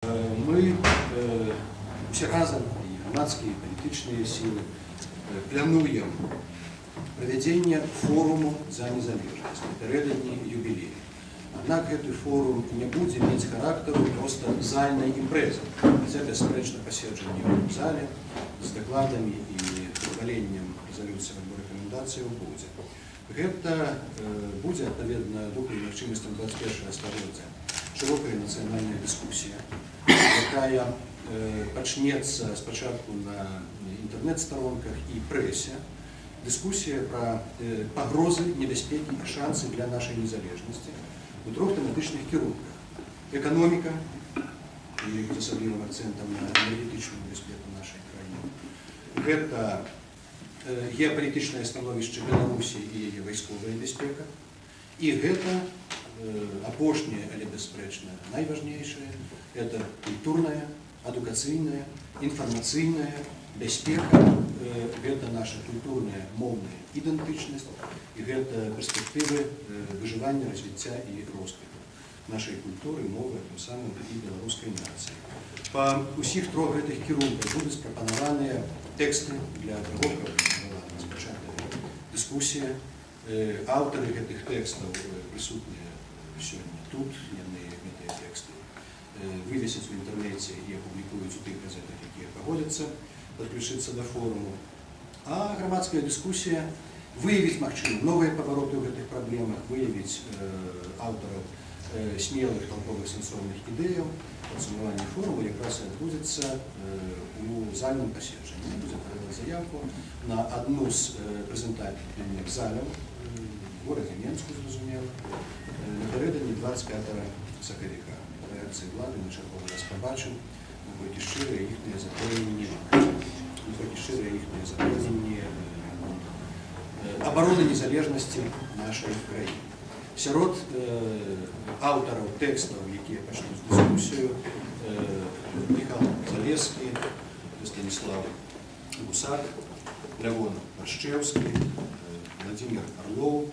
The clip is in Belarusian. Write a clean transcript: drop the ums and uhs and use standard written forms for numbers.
Мы все разом, и громадские, и політичные силы, плануем проведение форуму за незалежность, напередодні юбилею. Однако этот форум не будет иметь характеру просто зальной импрезы. Это беспечно посещение в зале с докладами и ухвалением резолюции або рекомендаций будет. Это будет, наверное, духу и магчимостям 21-го столетия широкая национальная дискуссия, якая почнется спочатку на интернет-сторонках и прессе. Дискуссия про погрозы, небезпеки и шансы для нашей незалежности у трьох тематичних кіруnkах. Економіка, і з особливим акцентом на енергетичну безпеку нашої країни. Це геополітичне становище Білорусі і її військова безпека. І це, опошнє, але безспречно, найважніше, це культурна, адукаційна, інформаційна безпека, это наша культурная, мовная идентичность, и это перспективы выживания, развития и розвитку нашей культуры, мовы, тем самым и белорусской нации. По усіх трьох этих кірунках будуть запропоновані тексти для того, щоб була розпочата дискусія. Автори этих текстів присутні сьогодні тут, вони ці тексти вивісять в інтернеті і опублікують у тих газетах, які погодяться подключиться до форуму. А громадская дискуссия выявить магчыма новые повороты в этих проблемах, выявить авторов смелых толковых сенсорных идей. Подсумование форума как раз отбудется у зальном посещении. Будет подавать заявку на одну из презентабельных залів в городе Менску, зрозуміло, напередодні 25 сакавіка. Реакції влади ми черговий раз побачимо, наскільки щире їхнє запевнення оборони незалежності нашої країни. Серед авторів текстів, які почнуть дискусію, Михайло Залєзький, Станіслав Гусак, Левон Борщевський, Владимир Орлов,